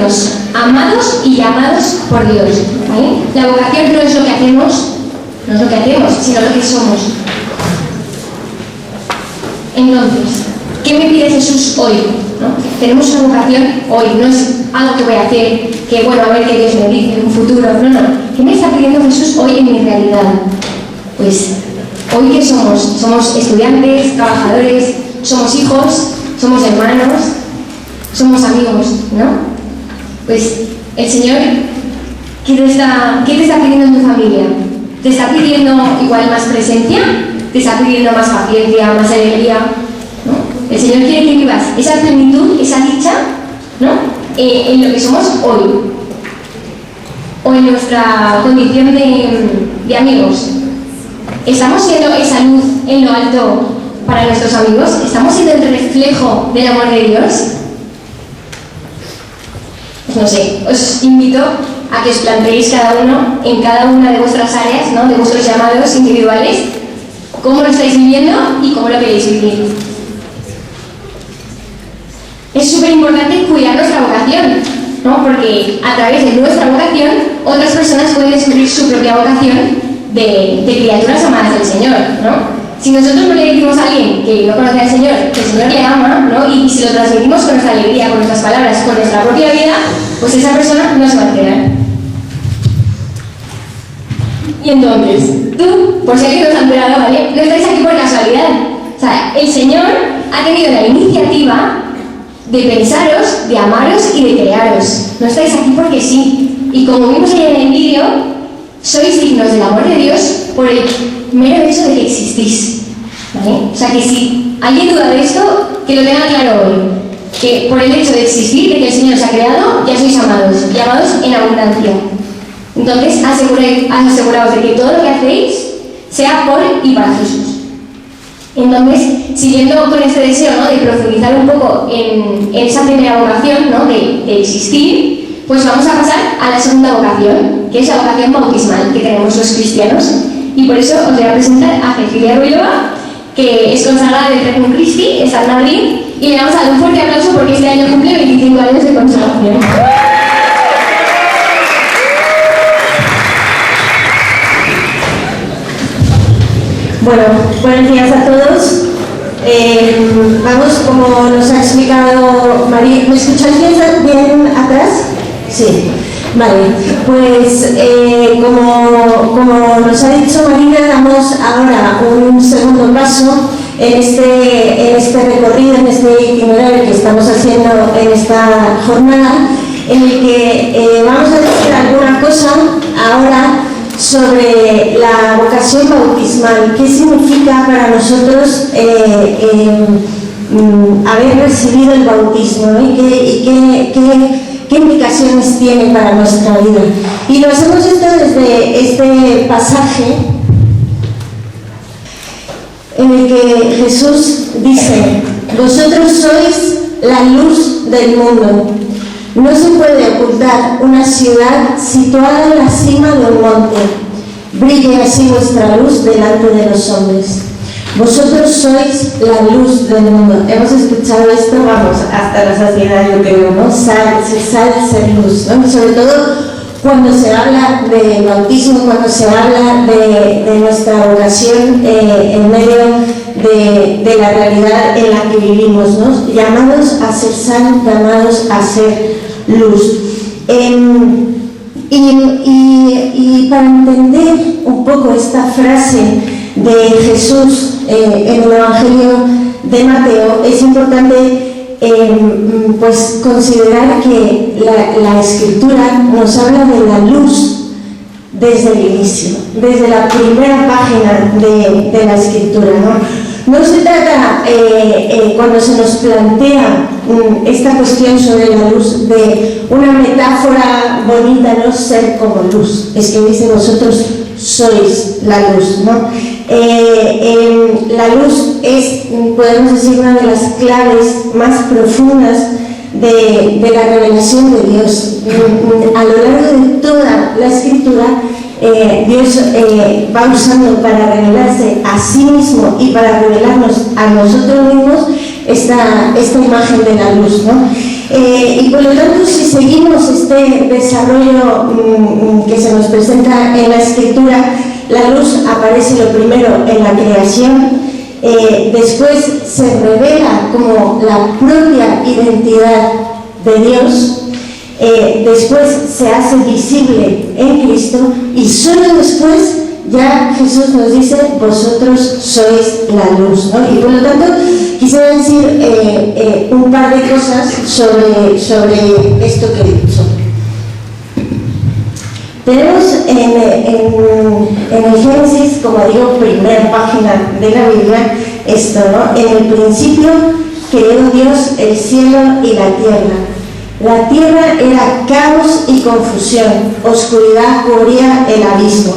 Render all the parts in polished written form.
somos amados y llamados por Dios, ¿vale? La vocación no es lo que hacemos, sino lo que somos. Entonces, ¿qué me pide Jesús hoy? ¿No? Tenemos una vocación hoy, no es algo que voy a hacer, que bueno, a ver qué Dios me dice en un futuro, no. ¿Qué me está pidiendo Jesús hoy en mi realidad? Pues, ¿hoy qué somos? Somos estudiantes, trabajadores, somos hijos, somos hermanos, somos amigos, ¿no? Pues el Señor, ¿qué te está pidiendo en tu familia? ¿Te está pidiendo igual más presencia? ¿Te está pidiendo más paciencia, más alegría? ¿No? El Señor quiere que vivas esa plenitud, esa dicha, ¿no? En lo que somos hoy, o en nuestra condición de amigos. ¿Estamos siendo esa luz en lo alto para nuestros amigos? ¿Estamos siendo el reflejo del amor de Dios? Pues no sé, os invito a que os planteéis cada uno, en cada una de vuestras áreas, ¿no? De vuestros llamados individuales, cómo lo estáis viviendo y cómo lo queréis vivir. Es súper importante cuidar nuestra vocación, ¿no? Porque a través de nuestra vocación, otras personas pueden descubrir su propia vocación de criaturas amadas del Señor, ¿no? Si nosotros no le decimos a alguien que no conoce al Señor, que el Señor le ama, ¿no? Y si lo transmitimos con nuestra alegría, con nuestras palabras, con nuestra propia vida, pues esa persona no se va a enterar. Y entonces, tú, por si alguien no se ha enterado, ¿vale? No estáis aquí por casualidad. O sea, el Señor ha tenido la iniciativa de pensaros, de amaros y de crearos. No estáis aquí porque sí. Y como vimos ahí en el vídeo, sois dignos del amor de Dios por el mero hecho de que existís, ¿vale? O sea que si alguien duda de esto, que lo tenga claro hoy, que por el hecho de existir, de que el Señor os ha creado, ya sois amados, y amados en abundancia. Entonces, aseguraos de que todo lo que hacéis sea por y para Jesús. Entonces, siguiendo con este deseo, ¿no? De profundizar un poco en esa primera vocación, ¿no? de existir, pues vamos a pasar a la segunda vocación, que es la vocación bautismal que tenemos los cristianos. Y por eso os voy a presentar a Cecilia Ruilova, que es consagrada del Regnum Christi, está en Madrid, y le vamos a dar un fuerte aplauso porque este año cumple 25 años de consagración. Bueno, buenos días a todos. Vamos, como nos ha explicado María. ¿Me escucháis bien atrás? Sí. Vale, pues como nos ha dicho Marina, damos ahora un segundo paso en este recorrido, en este itinerario que estamos haciendo en esta jornada, en el que vamos a decir alguna cosa ahora sobre la vocación bautismal. ¿Qué significa para nosotros haber recibido el bautismo, ¿no? ¿Y qué implicaciones tiene para nuestra vida? Y lo hacemos esto desde este pasaje en el que Jesús dice: vosotros sois la luz del mundo. No se puede ocultar una ciudad situada en la cima de un monte. Brille así vuestra luz delante de los hombres. Vosotros sois la luz del mundo. Hemos escuchado esto, vamos, hasta la saciedad, yo creo, ¿no? Sal, ser luz, ¿no? Sobre todo cuando se habla de bautismo, cuando se habla de nuestra vocación en medio de la realidad en la que vivimos, ¿no? Llamados a ser sal, llamados a ser luz. Y para entender un poco esta frase de Jesús en el Evangelio de Mateo, es importante pues considerar que la Escritura nos habla de la luz desde el inicio, desde la primera página de la Escritura, ¿no? No se trata, cuando se nos plantea esta cuestión sobre la luz, de una metáfora bonita, no ser como luz. Es que dice: vosotros sois la luz, ¿no? La luz es, podemos decir, una de las claves más profundas de la revelación de Dios. A lo largo de toda la Escritura, Dios va usando para revelarse a sí mismo y para revelarnos a nosotros mismos esta imagen de la luz, ¿no? Y por lo tanto, si seguimos este desarrollo que se nos presenta en la Escritura, la luz aparece lo primero en la creación, después se revela como la propia identidad de Dios, después se hace visible en Cristo y solo después ya Jesús nos dice: vosotros sois la luz, ¿no? Y por lo tanto quisiera decir un par de cosas sobre esto que he dicho. Tenemos en el Génesis, como digo, primera página de la Biblia, esto, ¿no? En el principio creó Dios el cielo y la tierra. La tierra era caos y confusión, oscuridad cubría el abismo.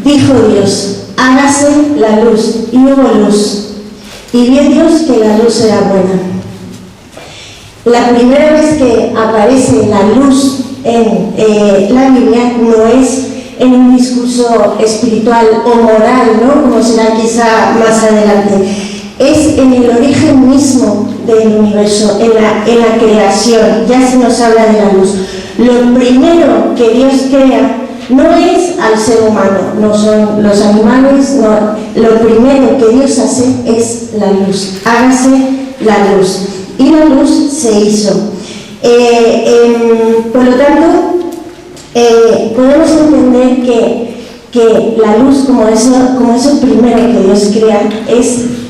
Dijo Dios: hágase la luz, y hubo luz. Y vio Dios que la luz era buena. La primera vez que aparece la luz en la Biblia no es en un discurso espiritual o moral, ¿no? Como será quizá más adelante. Es en el origen mismo del universo, en la creación. Ya se nos habla de la luz. Lo primero que Dios crea no es al ser humano, no son los animales, no. Lo primero que Dios hace es la luz. Hágase la luz. Y la luz se hizo. Por lo tanto, podemos entender que la luz, como eso primero que Dios crea,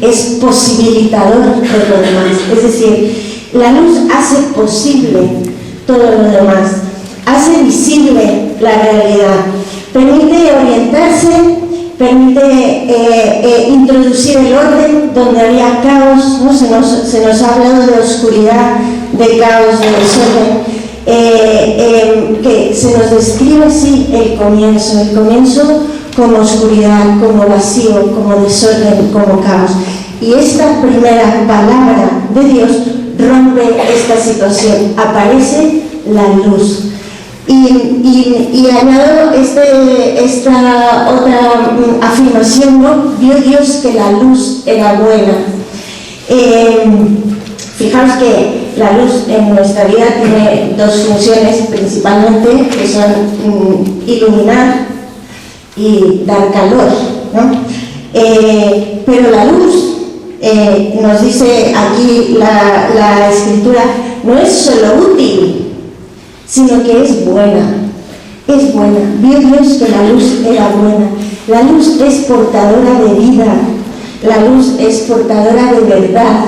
es posibilitador de lo demás. Es decir, la luz hace posible todo lo demás, hace visible la realidad, permite orientarse, permite introducir el orden donde había caos, ¿no? Se nos ha hablado de oscuridad, de caos, de desorden. Que se nos describe así el comienzo como oscuridad, como vacío, como desorden, como caos. Y esta primera palabra de Dios rompe esta situación, aparece la luz. Y añado esta otra afirmación, ¿no? Vio Dios que la luz era buena. Fijaos que la luz en nuestra vida tiene dos funciones principalmente, que son iluminar y dar calor, ¿no? Pero la luz, nos dice aquí la Escritura, no es solo útil, sino que es buena. Es buena. Vio Dios que la luz era buena. La luz es portadora de vida. La luz es portadora de verdad.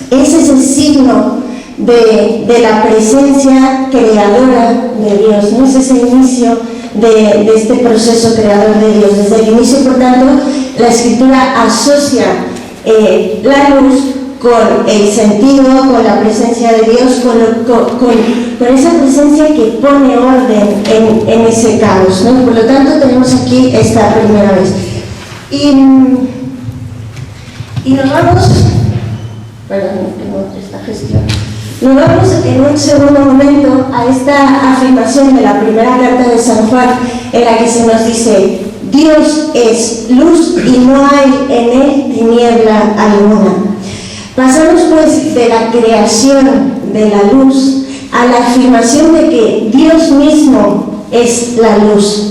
Es ese signo de la presencia creadora de Dios, ¿no? Es ese inicio de este proceso creador de Dios. Desde el inicio, por tanto, la Escritura asocia la luz con el sentido, con la presencia de Dios, con esa presencia que pone orden en ese caos, ¿no? Por lo tanto, tenemos aquí esta primera vez. Y nos vamos... Perdón, tengo esta gestión. Nos vamos en un segundo momento a esta afirmación de la primera carta de San Juan, en la que se nos dice: Dios es luz y no hay en él tiniebla alguna. Pasamos pues de la creación de la luz a la afirmación de que Dios mismo es la luz.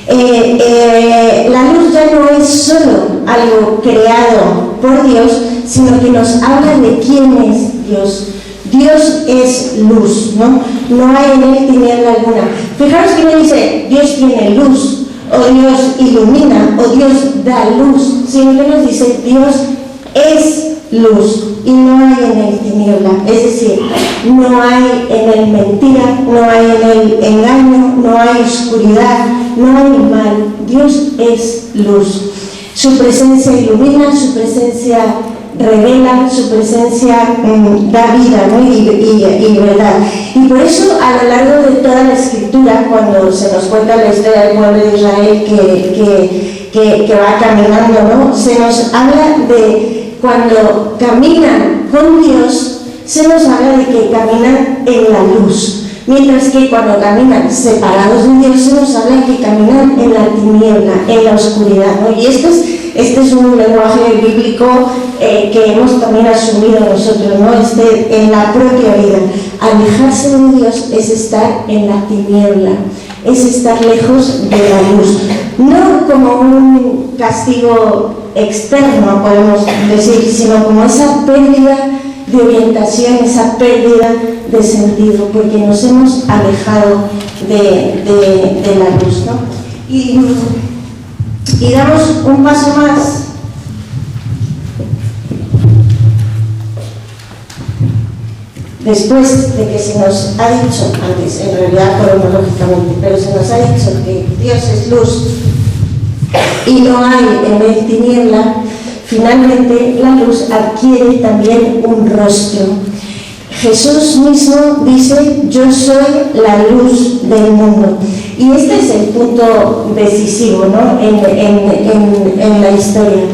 La luz ya no es solo algo creado por Dios, sino que nos habla de quién es Dios. Dios es luz, ¿no? No hay en él tiniebla alguna. Fijaros que no dice Dios tiene luz, o Dios ilumina, o Dios da luz, sino que nos dice Dios es luz y no hay en él tiniebla. Es decir, no hay en él mentira, no hay en él engaño, no hay oscuridad, no hay mal. Dios es luz. Su presencia ilumina, su presencia revela, su presencia da vida, ¿no? y verdad. Y por eso, a lo largo de toda la Escritura, cuando se nos cuenta la historia del pueblo de Israel que va caminando, ¿no? Se nos habla de cuando caminan con Dios, se nos habla de que caminan en la luz. Mientras que cuando caminan separados de Dios, se nos habla de que caminan en la tiniebla, en la oscuridad, ¿no? Y este es un lenguaje bíblico que hemos también asumido nosotros, ¿no? En la propia vida. alejarse de Dios es estar en la tiniebla, es estar lejos de la luz. No como un castigo externo, podemos decir, sino como esa pérdida de orientación, esa pérdida de sentido, porque nos hemos alejado de la luz, ¿no? Y damos un paso más. Después de que se nos ha dicho, antes en realidad cronológicamente, pero se nos ha dicho que Dios es luz y no hay en él tiniebla, finalmente la luz adquiere también un rostro. Jesús mismo dice: yo soy la luz del mundo. Y este es el punto decisivo, ¿no?, en la historia.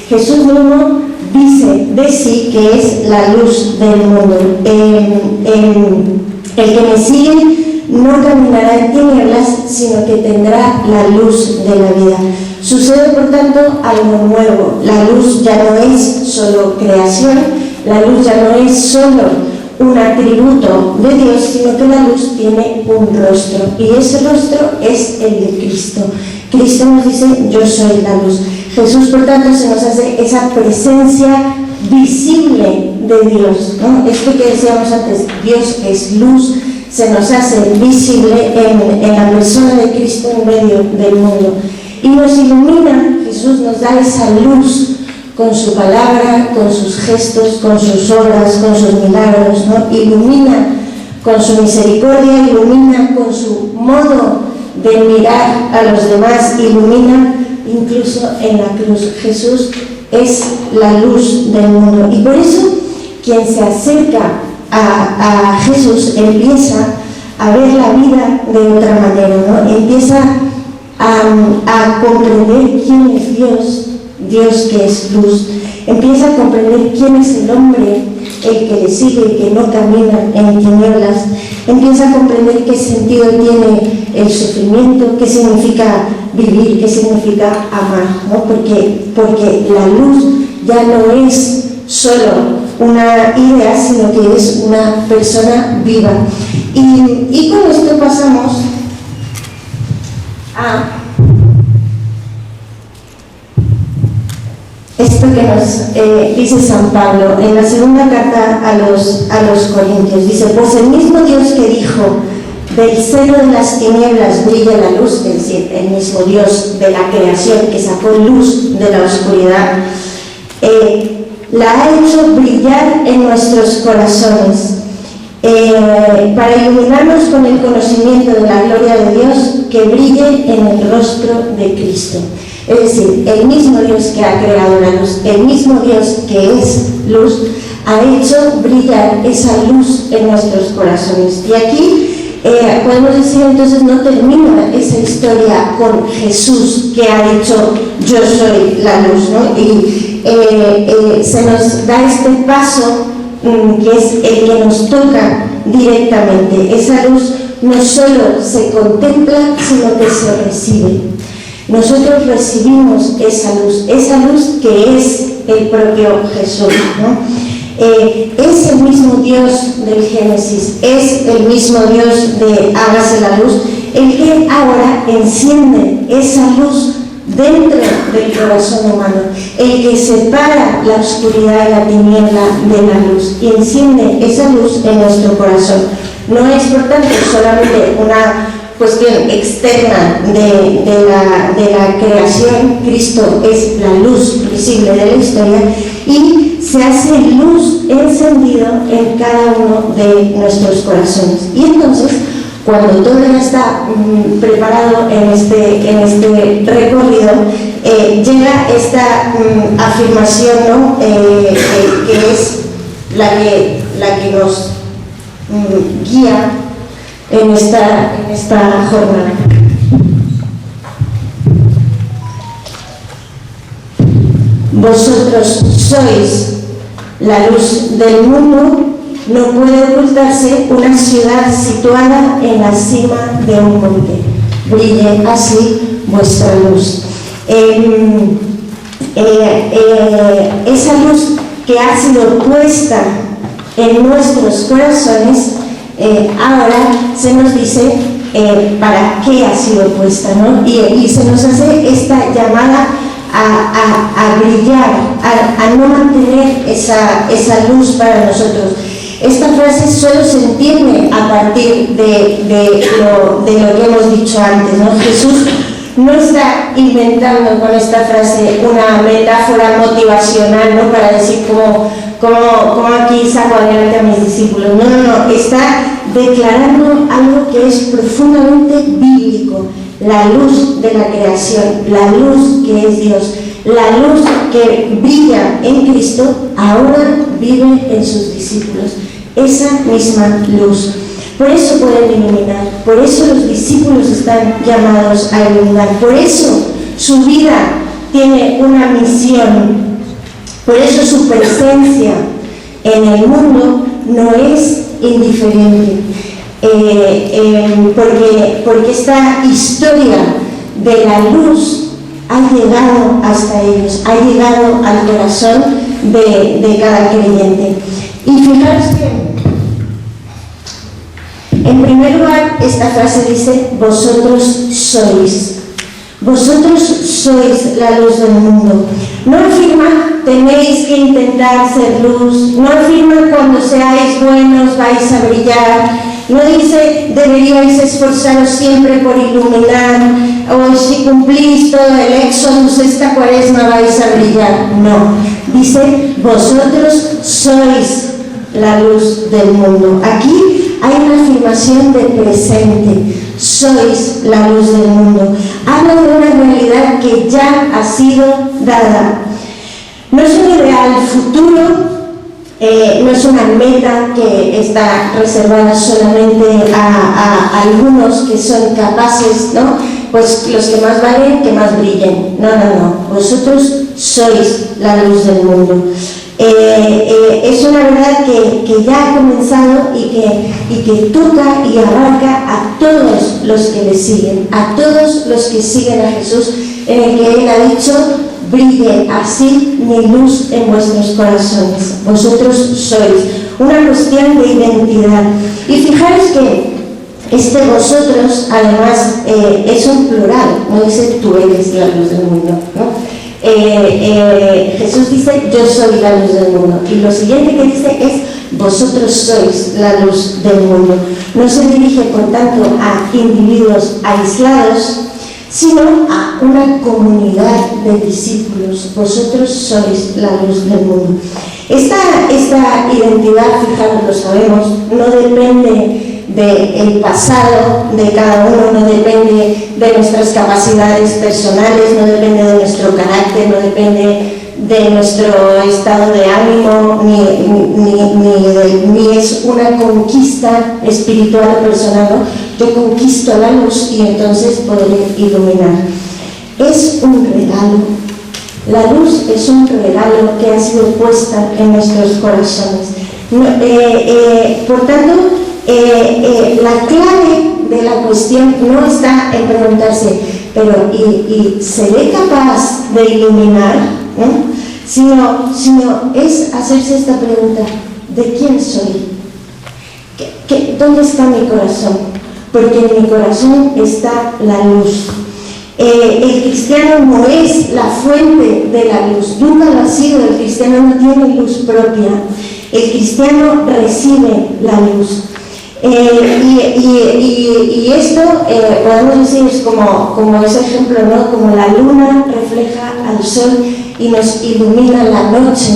Jesús mismo dice de sí que es la luz del mundo. El que me sigue no caminará en tinieblas, sino que tendrá la luz de la vida. Sucede, por tanto, algo nuevo. La luz ya no es solo creación, la luz ya no es solo un atributo de Dios, sino que la luz tiene un rostro, y ese rostro es el de Cristo. Cristo nos dice: yo soy la luz. Jesús, por tanto, se nos hace esa presencia visible de Dios, ¿no? Esto que decíamos antes, Dios es luz, se nos hace visible en la persona de Cristo en medio del mundo, y nos ilumina. Jesús nos da esa luz con su palabra, con sus gestos, con sus obras, con sus milagros, ¿no? Ilumina con su misericordia, ilumina con su modo de mirar a los demás, ilumina incluso en la cruz. Jesús es la luz del mundo, y por eso quien se acerca a Jesús empieza a ver la vida de otra manera, ¿no? Empieza a comprender quién es Dios, Dios que es luz. Empieza a comprender quién es el hombre, el que le sigue y que no camina en tinieblas. Empieza a comprender qué sentido tiene el sufrimiento, qué significa vivir, qué significa amar, ¿no? Porque la luz ya no es solo una idea, sino que es una persona viva. Y con esto pasamos a esto que nos dice San Pablo en la segunda carta a los Corintios. Dice: pues el mismo Dios que dijo: del seno de las tinieblas brilla la luz, es decir, el mismo Dios de la creación que sacó luz de la oscuridad, la ha hecho brillar en nuestros corazones, para iluminarnos con el conocimiento de la gloria de Dios que brille en el rostro de Cristo. Es decir, el mismo Dios que ha creado la luz, el mismo Dios que es luz, ha hecho brillar esa luz en nuestros corazones. Y aquí podemos decir, entonces, no termina esa historia con Jesús que ha dicho: yo soy la luz, ¿no? Y se nos da este paso que es el que nos toca directamente. Esa luz no solo se contempla, sino que se recibe. Nosotros recibimos esa luz que es el propio Jesús, ¿no? Es el mismo Dios del Génesis, es el mismo Dios de hágase la luz, el que ahora enciende esa luz dentro del corazón humano, el que separa la oscuridad y la tiniebla de la luz y enciende esa luz en nuestro corazón. No es, por tanto, solamente una cuestión externa de la creación. Cristo es la luz visible de la historia y se hace luz encendido en cada uno de nuestros corazones. Y entonces, cuando todo ya está preparado en este recorrido, llega esta afirmación, ¿no? Que es la que nos guía en esta jornada. Vosotros sois la luz del mundo. No puede ocultarse una ciudad situada en la cima de un monte. Brille así vuestra luz. Esa luz que ha sido puesta en nuestros corazones ahora se nos dice para qué ha sido puesta, ¿no? Y se nos hace esta llamada a brillar, a no mantener esa luz para nosotros. Esta frase solo se entiende a partir de lo que hemos dicho antes, ¿no? Jesús no está inventando con esta frase una metáfora motivacional, ¿no? Para decir cómo aquí saco adelante a mis discípulos. No, está declarando algo que es profundamente bíblico: la luz de la creación, la luz que es Dios, la luz que brilla en Cristo, ahora vive en sus discípulos. Esa misma luz. Por eso pueden iluminar, por eso los discípulos están llamados a iluminar, por eso su vida tiene una misión, por eso su presencia en el mundo no es indiferente, porque esta historia de la luz ha llegado hasta ellos, ha llegado al corazón de cada creyente. Y fijaros que en primer lugar, esta frase dice: vosotros sois la luz del mundo. No afirma tenéis que intentar ser luz, no afirma cuando seáis buenos vais a brillar, no dice deberíais esforzaros siempre por iluminar, o si cumplís todo el éxodo esta cuaresma vais a brillar. No, dice vosotros sois la luz del mundo. Aquí hay una afirmación de presente: sois la luz del mundo. Habla de una realidad que ya ha sido dada. No es un ideal futuro, no es una meta que está reservada solamente a algunos que son capaces, ¿no? Pues los que más valen, que más brillen. No. Vosotros sois la luz del mundo. Es una verdad que ya ha comenzado y que toca y abarca a todos los que le siguen, a todos los que siguen a Jesús, en el que Él ha dicho: brille así mi luz en vuestros corazones. Vosotros sois una cuestión de identidad. Y fijaros que este vosotros, además, es un plural, no dice tú eres la luz del mundo, ¿no? Jesús dice: yo soy la luz del mundo, y lo siguiente que dice es: vosotros sois la luz del mundo. No se dirige, por tanto, a individuos aislados, sino a una comunidad de discípulos. Vosotros sois la luz del mundo. Esta identidad, fijaros, lo sabemos, no depende del pasado de cada uno, no depende de nuestras capacidades personales, no depende de nuestro carácter, no depende de nuestro estado de ánimo, ni es una conquista espiritual o personal, ¿no? Yo conquisto la luz y entonces podré iluminar. Es un regalo. La luz es un regalo que ha sido puesta en nuestros corazones. Por tanto, la clave de la cuestión no está en preguntarse, pero ¿y seré capaz de iluminar? Sino es hacerse esta pregunta: ¿de quién soy? ¿Dónde está mi corazón? Porque en mi corazón está la luz. El cristiano no es la fuente de la luz, nunca lo ha sido. El cristiano no tiene luz propia. El cristiano recibe la luz. Y esto, podemos decir, es como ese ejemplo, ¿no? Como la luna refleja al sol y nos ilumina la noche.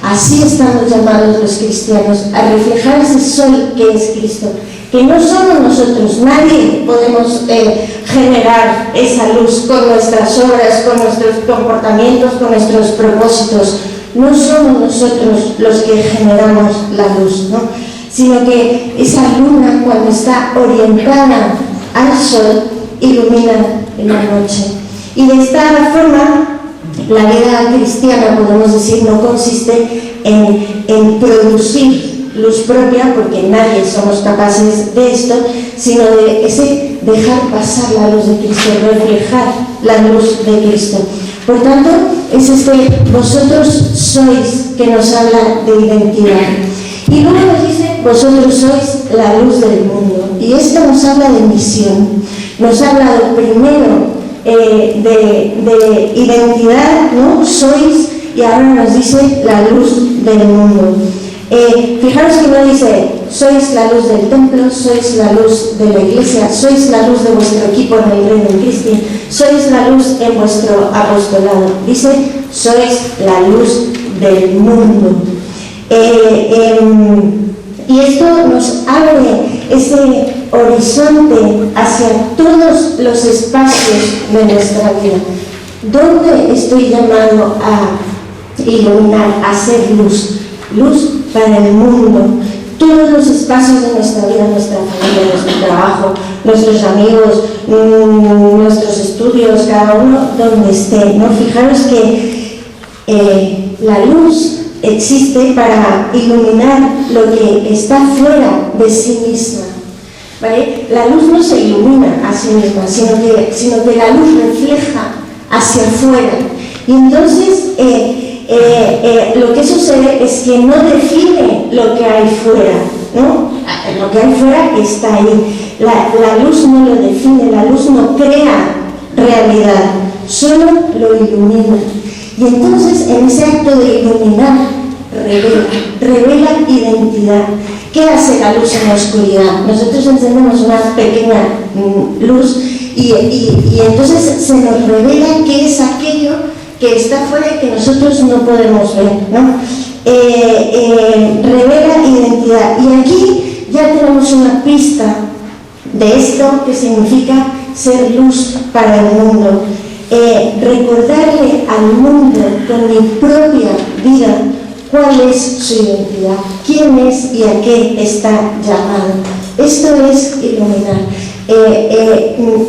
Así estamos llamados los cristianos, a reflejar ese sol que es Cristo, que no somos nosotros, nadie podemos generar esa luz con nuestras obras, con nuestros comportamientos, con nuestros propósitos. No somos nosotros los que generamos la luz, ¿no? Sino que esa luna, cuando está orientada al sol, ilumina en la noche. Y de esta forma, la vida cristiana, podemos decir, no consiste en producir luz propia, porque nadie somos capaces de esto, sino de ese dejar pasar la luz de Cristo, reflejar la luz de Cristo. Por tanto, es vosotros sois, que nos habla de identidad. Y luego nos dice vosotros sois la luz del mundo. Y esto nos habla de misión, nos habla primero de identidad, ¿no? Sois, y ahora nos dice la luz del mundo. Fijaros que no dice sois la luz del templo, sois la luz de la iglesia, sois la luz de vuestro equipo en el Reino de Cristo, sois la luz en vuestro apostolado. Dice sois la luz del mundo. Y esto nos abre ese horizonte hacia todos los espacios de nuestra vida. ¿Dónde estoy llamado a iluminar, a ser luz? Luz para el mundo. Todos los espacios de nuestra vida, nuestra familia, nuestro trabajo, nuestros amigos, nuestros estudios, cada uno donde esté, ¿no? Fijaros que la luz existe para iluminar lo que está fuera de sí misma, ¿vale? La luz no se ilumina a sí misma, sino que la luz refleja hacia afuera. Y entonces lo que sucede es que no define lo que hay fuera, ¿no? Lo que hay fuera está ahí. La luz no lo define, la luz no crea realidad, solo lo ilumina. Y entonces en ese acto de iluminar revela identidad. ¿Qué hace la luz en la oscuridad? Nosotros encendemos una pequeña luz y entonces se nos revela qué es aquello que está fuera y que nosotros no podemos ver, ¿no? Revela identidad. Y aquí ya tenemos una pista de esto que significa ser luz para el mundo. Recordarle al mundo con mi propia vida cuál es su identidad, quién es y a qué está llamado. Esto es iluminar,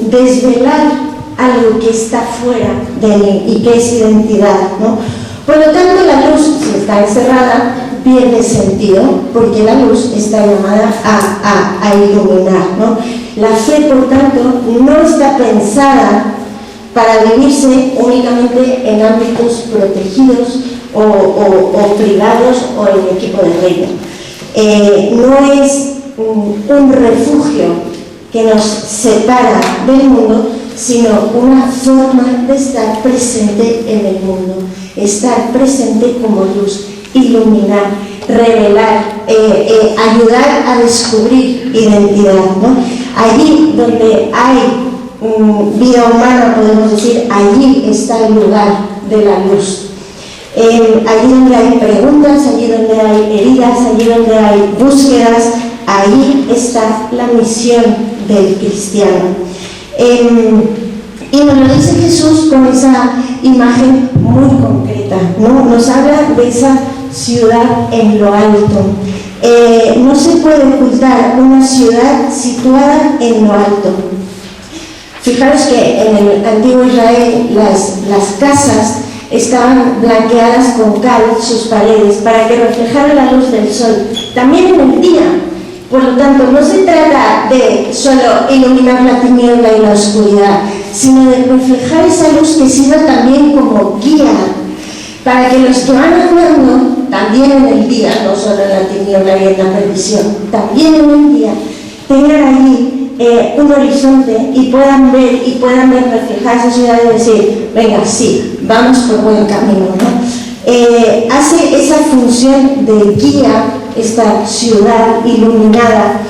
desvelar algo que está fuera de mí y que es identidad, ¿no? Por lo tanto, la luz, si está encerrada, pierde sentido, porque la luz está llamada a iluminar, ¿no? La fe, por tanto, no está pensada para vivirse únicamente en ámbitos protegidos o privados o en equipo de reino. No es un refugio que nos separa del mundo, sino una forma de estar presente en el mundo, estar presente como luz, iluminar, revelar, ayudar a descubrir identidad, ¿no? Allí donde hay vida humana, podemos decir, allí está el lugar de la luz. Allí donde hay preguntas, allí donde hay heridas, allí donde hay búsquedas, ahí está la misión del cristiano. Y nos lo dice Jesús con esa imagen muy concreta, ¿no? Nos habla de esa ciudad en lo alto. No se puede ocultar una ciudad situada en lo alto. Fijaros que en el antiguo Israel las casas estaban blanqueadas con cal, sus paredes, para que reflejara la luz del sol, también en el día. Por lo tanto, no se trata de solo iluminar la tiniebla y la oscuridad, sino de reflejar esa luz que sirva también como guía, para que los que van andando, también en el día, no solo en la tiniebla y en la perdición, también en el día, tengan allí un horizonte y puedan ver reflejar esa ciudad y decir, venga, sí, vamos por buen camino, ¿no? Hace esa función de guía esta ciudad iluminada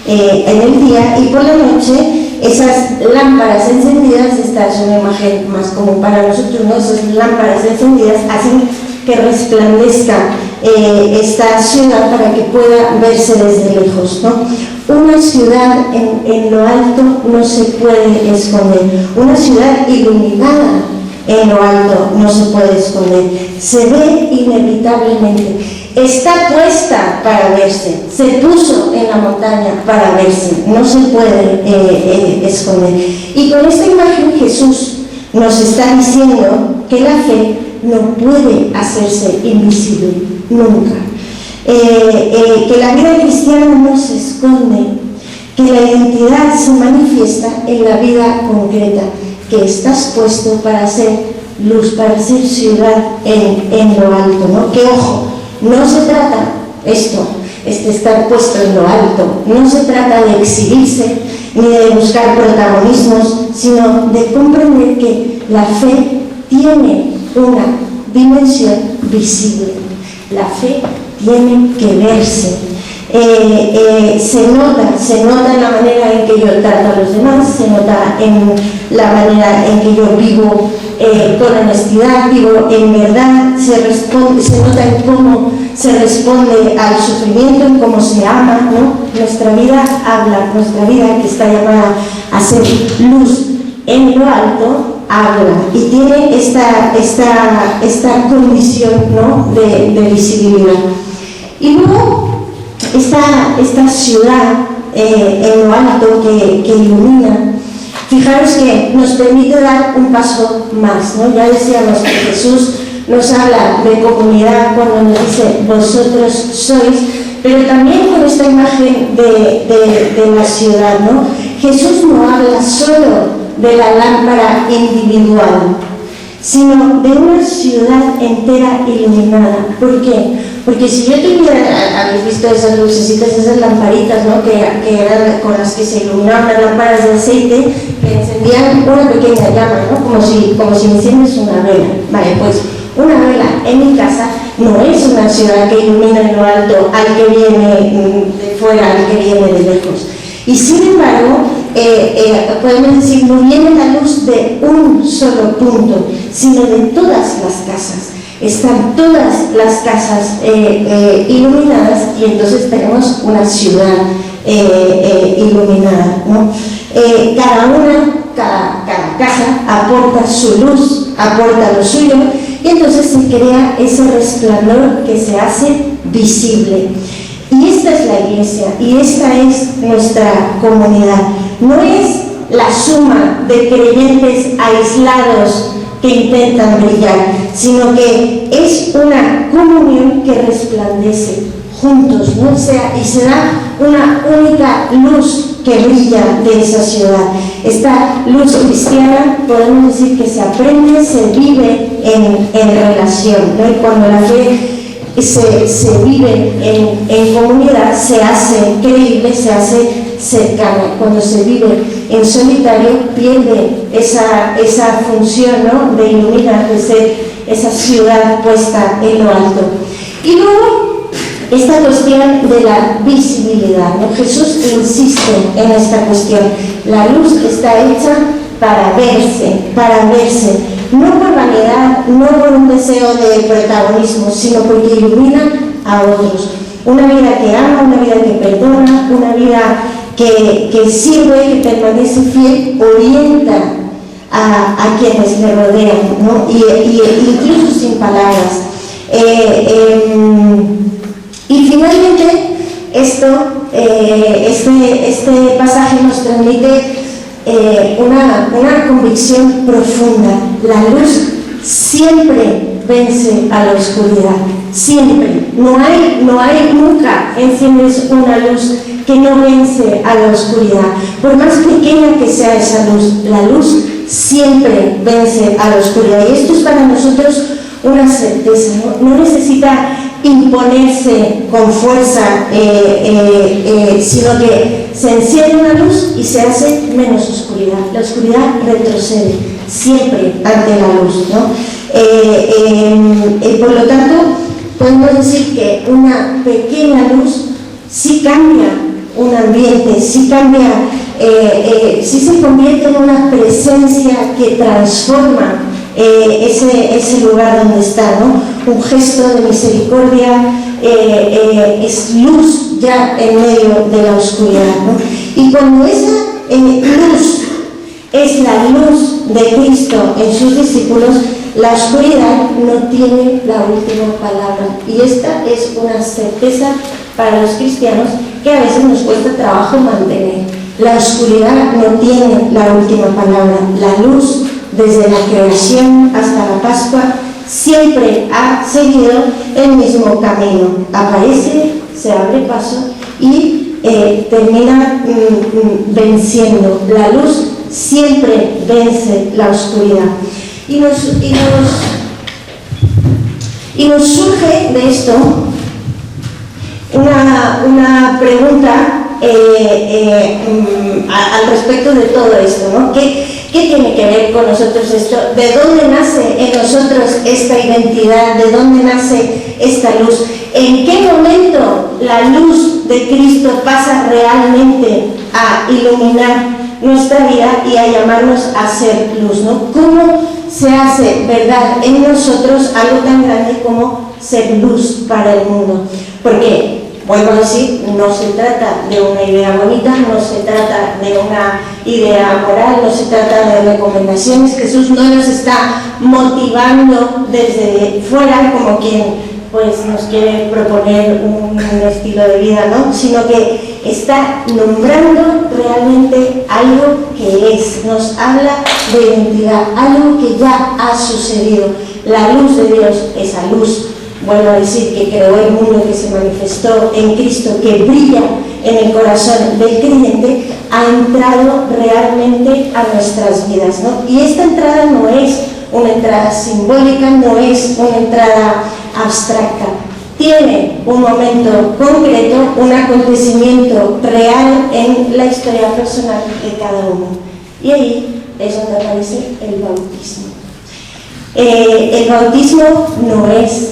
en el día, y por la noche esas lámparas encendidas, esta es una imagen más común para nosotros, ¿no? Esas lámparas encendidas hacen que resplandezca esta ciudad para que pueda verse desde lejos, ¿no? Una ciudad en lo alto no se puede esconder, una ciudad iluminada en lo alto no se puede esconder, se ve inevitablemente, está puesta para verse, se puso en la montaña para verse, no se puede esconder. Y con esta imagen Jesús nos está diciendo que la fe no puede hacerse invisible, nunca. Que la vida cristiana no se esconde, que la identidad se manifiesta en la vida concreta, que estás puesto para ser luz, para ser ciudad en lo alto, ¿no? Que ojo, no se trata esto estar puesto en lo alto. No se trata de exhibirse ni de buscar protagonismos, sino de comprender que la fe tiene una dimensión visible. La fe tiene que verse. Se nota en la manera en que yo trato a los demás, se nota en la manera en que yo vivo con honestidad, vivo en verdad, se nota en cómo se responde al sufrimiento, en cómo se ama, ¿no? Nuestra vida habla, nuestra vida, que está llamada a ser luz en lo alto, habla y tiene esta condición, ¿no? de visibilidad. Y luego esta ciudad en lo alto que ilumina, fijaros que nos permite dar un paso más, ¿no? Ya decíamos que Jesús nos habla de comunidad cuando nos dice vosotros sois, pero también con esta imagen de la ciudad, ¿no? Jesús no habla solo de la lámpara individual, sino de una ciudad entera iluminada. ¿Por qué? Porque si yo tuviera, habéis visto esas lucecitas, esas lamparitas, ¿no? que eran con las que se iluminaban las lámparas de aceite, que encendían una pequeña llama, ¿no? como si me enciendes una vela. Vale, pues una vela en mi casa no es una ciudad que ilumina en lo alto al que viene de fuera, al que viene de lejos. Y sin embargo, podemos decir, no viene la luz de un solo punto, sino de todas las casas. Están todas las casas iluminadas y entonces tenemos una ciudad iluminada, ¿no? Cada casa aporta su luz, aporta lo suyo, y entonces se crea ese resplandor que se hace visible. Y esta es la iglesia, y esta es nuestra comunidad. No es la suma de creyentes aislados que intentan brillar, sino que es una comunión que resplandece juntos, ¿no? Y se da una única luz que brilla de esa ciudad. Esta luz cristiana podemos decir que se aprende, se vive en relación, ¿no? Y cuando la fe se vive en comunidad, se hace creíble, se hace cercana. Cuando se vive en solitario, pierde esa función, ¿no? de iluminar, de ser esa ciudad puesta en lo alto. Y luego, esta cuestión de la visibilidad, ¿no? Jesús insiste en esta cuestión. La luz está hecha para verse, no por vanidad, no por un deseo de protagonismo, sino porque ilumina a otros. Una vida que ama, una vida que perdona, una vida que sirve, que permanece fiel, orienta a quienes le rodean, ¿no? y incluso sin palabras. Y finalmente, este pasaje nos transmite una convicción profunda. La luz siempre vence a la oscuridad, siempre. No hay nunca enciendes una luz que no vence a la oscuridad. Por más pequeña que sea esa luz, la luz siempre vence a la oscuridad. Y esto es para nosotros una certeza, no necesita imponerse con fuerza, sino que se enciende una luz y se hace menos oscuridad. La oscuridad retrocede siempre ante la luz, ¿no? Por lo tanto, podemos decir que una pequeña luz sí cambia un ambiente, sí cambia, sí se convierte en una presencia que transforma ese lugar donde está, ¿no? Un gesto de misericordia es luz ya en medio de la oscuridad, ¿no? Y cuando esa luz es la luz de Cristo en sus discípulos, la oscuridad no tiene la última palabra. Y esta es una certeza para los cristianos que a veces nos cuesta trabajo mantener. La oscuridad no tiene la última palabra. La luz, desde la creación hasta la Pascua, siempre ha seguido el mismo camino. Aparece, se abre paso y termina venciendo. La luz siempre vence la oscuridad. Y nos surge de esto una pregunta al respecto de todo esto, ¿no? ¿Qué tiene que ver con nosotros esto? ¿De dónde nace en nosotros esta identidad? ¿De dónde nace esta luz? ¿En qué momento la luz de Cristo pasa realmente a iluminar nuestra vida y a llamarnos a ser luz, ¿no? ¿Cómo se hace verdad en nosotros algo tan grande como ser luz para el mundo? Porque, vuelvo a decir, no se trata de una idea bonita, no se trata de una idea moral, no se trata de recomendaciones. Jesús no nos está motivando desde fuera como quien pues nos quiere proponer un estilo de vida, ¿no? Sino que está nombrando realmente algo que es, nos habla de identidad, algo que ya ha sucedido. La luz de Dios, esa luz, vuelvo a decir, que creó el mundo, que se manifestó en Cristo, que brilla en el corazón del creyente, ha entrado realmente a nuestras vidas, ¿no? Y esta entrada no es una entrada simbólica, no es una entrada abstracta, tiene un momento concreto, un acontecimiento real en la historia personal de cada uno. Y ahí es donde aparece el bautismo. El bautismo no es,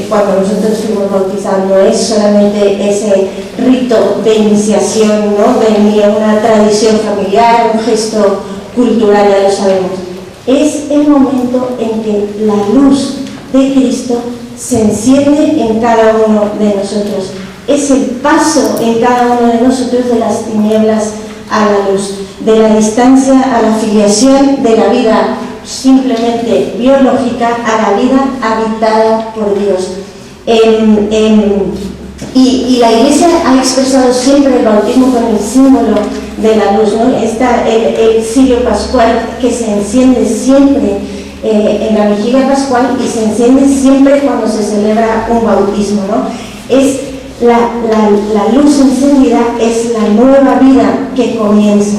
cuando nosotros fuimos bautizados, no es solamente ese rito de iniciación, ¿no? Ni una tradición familiar, un gesto cultural, ya lo sabemos. Es el momento en que la luz de Cristo se enciende en cada uno de nosotros. Es el paso en cada uno de nosotros de las tinieblas a la luz, de la distancia a la filiación, de la vida simplemente biológica a la vida habitada por Dios. Y la Iglesia ha expresado siempre el bautismo con el símbolo de la luz, ¿no? Está el cirio pascual que se enciende siempre en la vigilia pascual y se enciende siempre cuando se celebra un bautismo, ¿no? Es la luz encendida, es la nueva vida que comienza.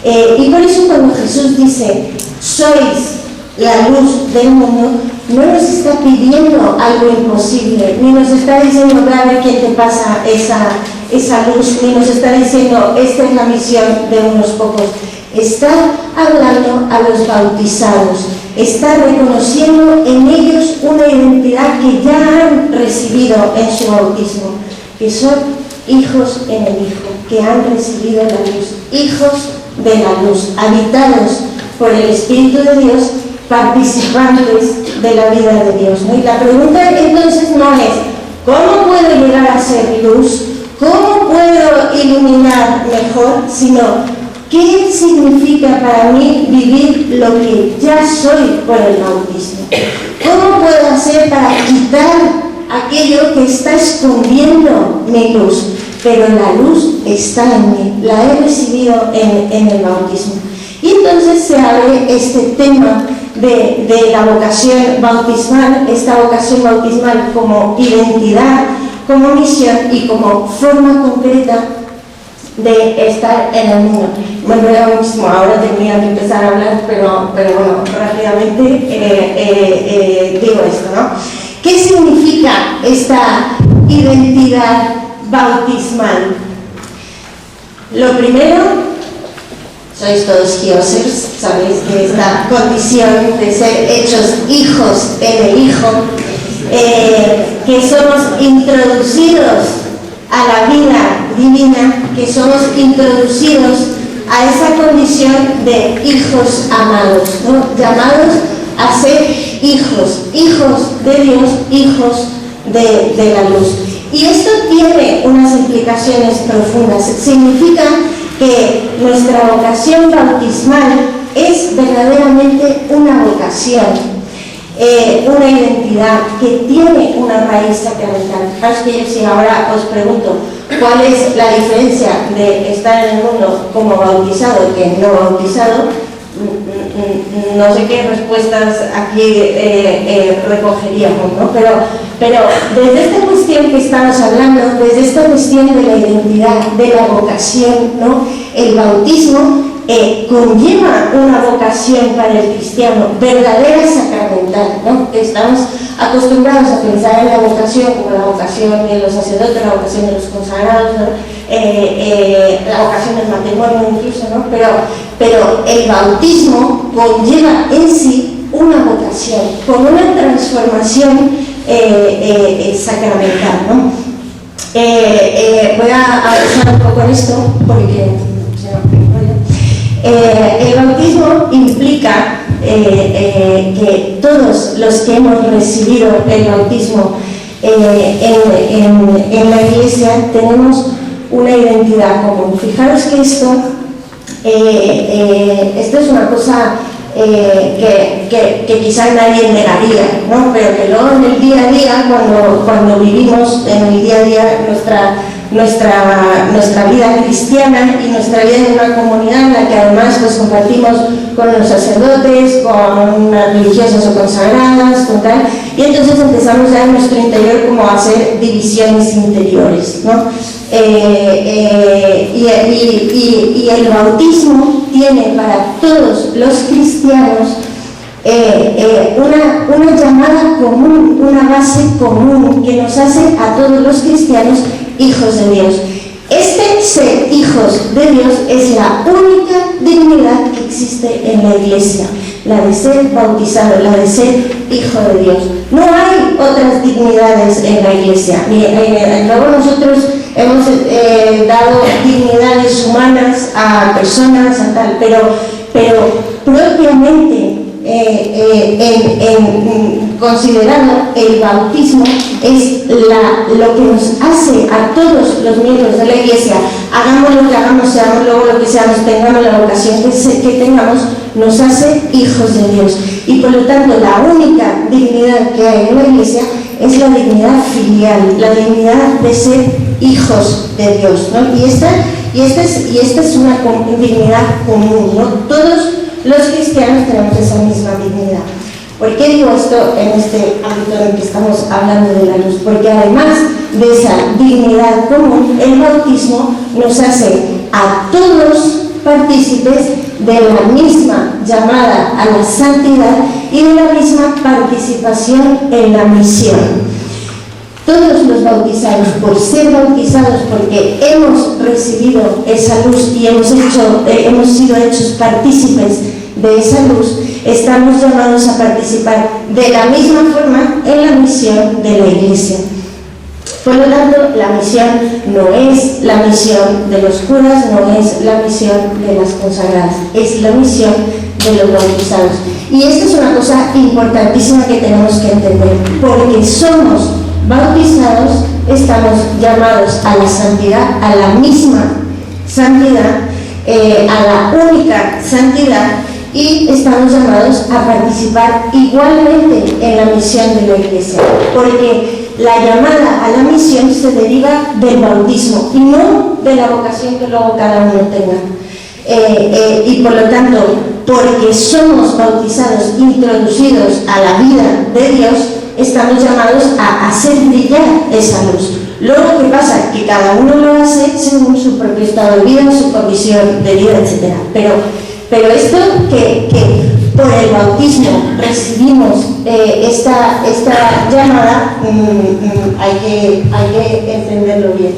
Y por eso cuando Jesús dice, sois la luz del mundo, no nos está pidiendo algo imposible, ni nos está diciendo, a ver quién te pasa esa luz, ni nos está diciendo, esta es la misión de unos pocos. Está hablando a los bautizados, está reconociendo en ellos una identidad que ya han recibido en su bautismo, que son hijos en el Hijo, que han recibido la luz, hijos de la luz, habitados por el Espíritu de Dios, participantes de la vida de Dios, ¿no? Y la pregunta entonces no es ¿cómo puedo llegar a ser luz? ¿Cómo puedo iluminar mejor? Sino ¿qué significa para mí vivir lo que ya soy por el bautismo? ¿Cómo puedo hacer para quitar aquello que está escondiendo mi luz? Pero la luz está en mí, la he recibido en el bautismo. Y entonces se abre este tema de la vocación bautismal, esta vocación bautismal como identidad, como misión y como forma concreta de estar en el mundo. Me enreda muchísimo, ahora tendría que empezar a hablar, pero bueno, rápidamente digo esto, ¿no? ¿Qué significa esta identidad bautismal? Lo primero, sois todos giosers, sabéis que esta condición de ser hechos hijos en el Hijo, que somos introducidos a la vida divina, que somos introducidos a esa condición de hijos amados, ¿no? Llamados a ser hijos de Dios, hijos de la luz. Y esto tiene unas implicaciones profundas. Significa que nuestra vocación bautismal es verdaderamente una vocación, una identidad que tiene una raíz sacramental. Así que si ahora os pregunto cuál es la diferencia de estar en el mundo como bautizado que no bautizado, no sé qué respuestas aquí recogeríamos, ¿no? Pero desde esta cuestión que estamos hablando, desde esta cuestión de la identidad, de la vocación, ¿no? El bautismo conlleva una vocación para el cristiano verdadera sacramental, ¿no? Estamos acostumbrados a pensar en la vocación como la vocación de los sacerdotes, la vocación de los consagrados, ¿no? La vocación del matrimonio incluso, ¿no? Pero el bautismo conlleva en sí una vocación, con una transformación sacramental, ¿no? Voy a avanzar un poco en esto porque el bautismo implica que todos los que hemos recibido el bautismo en la Iglesia tenemos una identidad común. Fijaros que esto es una cosa que quizá nadie negaría, ¿no? Pero que luego en el día a día, cuando vivimos en el día a día nuestra vida cristiana y nuestra vida en una comunidad en la que además pues compartimos con los sacerdotes, con las religiosas o consagradas, con tal, y entonces empezamos ya en nuestro interior como a hacer divisiones interiores, ¿no? Y el bautismo tiene para todos los cristianos una llamada común, una base común que nos hace a todos los cristianos hijos de Dios. Este ser hijos de Dios es la única dignidad que existe en la Iglesia, la de ser bautizado, la de ser hijo de Dios. No hay otras dignidades en la Iglesia. Luego nosotros hemos dado dignidades humanas a personas, a tal, pero propiamente considerado el bautismo es lo que nos hace a todos los miembros de la Iglesia, hagamos lo que hagamos, seamos luego lo que seamos, tengamos la vocación que tengamos, nos hace hijos de Dios. Y por lo tanto la única dignidad que hay en la Iglesia es la dignidad filial, la dignidad de ser hijos de Dios, ¿no? Y esta es una dignidad común, ¿no? Todos los cristianos tenemos esa misma dignidad. ¿Por qué digo esto en este ámbito en el que estamos hablando de la luz? Porque además de esa dignidad común, el bautismo nos hace a todos partícipes de la misma llamada a la santidad y de la misma participación en la misión. Todos los bautizados, por ser bautizados, porque hemos recibido esa luz y hemos sido hechos partícipes de esa luz, estamos llamados a participar de la misma forma en la misión de la Iglesia. Por lo tanto, la misión no es la misión de los curas, no es la misión de las consagradas, es la misión de los bautizados. Y esta es una cosa importantísima que tenemos que entender, porque somos bautizados, estamos llamados a la santidad, a la misma santidad, a la única santidad, y estamos llamados a participar igualmente en la misión de la Iglesia, porque la llamada a la misión se deriva del bautismo y no de la vocación que luego cada uno tenga. Y por lo tanto, porque somos bautizados, introducidos a la vida de Dios, estamos llamados a hacer brillar esa luz. Luego, ¿qué pasa? Que cada uno lo hace según su propio estado de vida, su condición de vida, etc. Pero esto que por el bautismo recibimos esta llamada, hay que entenderlo bien.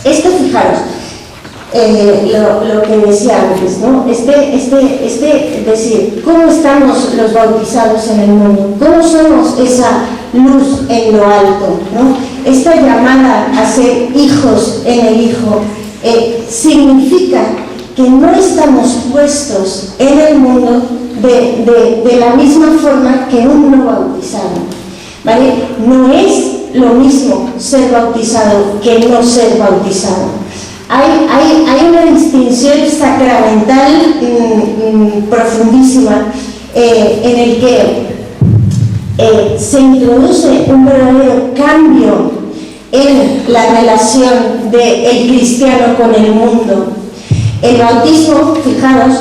Esto, fijaros, lo que decía antes, ¿no? Es decir, ¿cómo estamos los bautizados en el mundo? ¿Cómo somos esa luz en lo alto, ¿no? Esta llamada a ser hijos en el Hijo significa que no estamos puestos en el mundo de la misma forma que un no bautizado, ¿vale? No es lo mismo ser bautizado que no ser bautizado. Hay una distinción sacramental profundísima en el que se introduce un verdadero cambio en la relación del cristiano con el mundo. El bautismo, fijaros,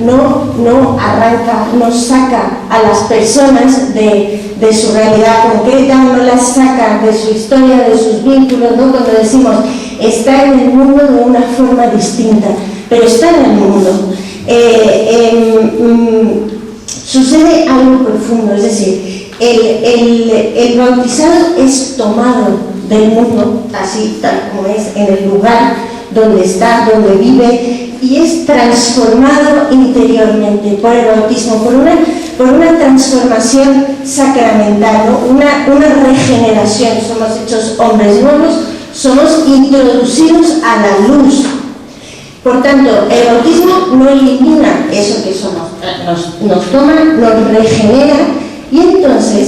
no arranca, no saca a las personas de su realidad concreta, no las saca de su historia, de sus vínculos, ¿no? Cuando decimos está en el mundo de una forma distinta. pero están en el mundo. Sucede algo profundo, es decir, el bautizado es tomado del mundo, así tal como es, en el lugar donde está, donde vive, y es transformado interiormente por el bautismo, por una transformación sacramental, ¿no? una regeneración. Somos hechos hombres nuevos, somos introducidos a la luz. Por tanto, el bautismo no elimina eso que somos, nos toma, nos regenera, y entonces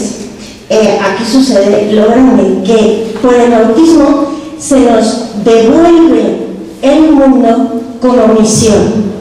aquí sucede lo grande, que por el bautismo se nos devuelve el mundo como misión.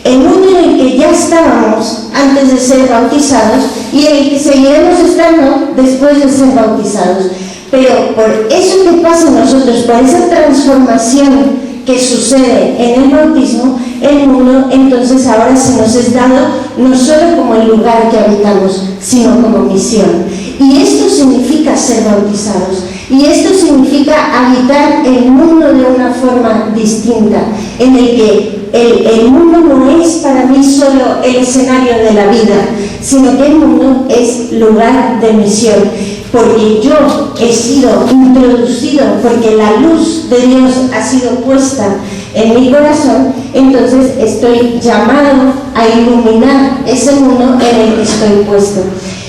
El mundo en el que ya estábamos antes de ser bautizados y en el que seguiremos estando después de ser bautizados. Pero por eso que pasa en nosotros, por esa transformación que sucede en el bautismo, el mundo entonces ahora se nos es dado no solo como el lugar que habitamos, sino como misión. Y esto significa ser bautizados. Y esto significa habitar el mundo de una forma distinta, en el que el mundo no es para mí solo el escenario de la vida, sino que el mundo es lugar de misión, porque yo he sido introducido, porque la luz de Dios ha sido puesta en mi corazón, entonces estoy llamado a iluminar ese mundo en el que estoy puesto.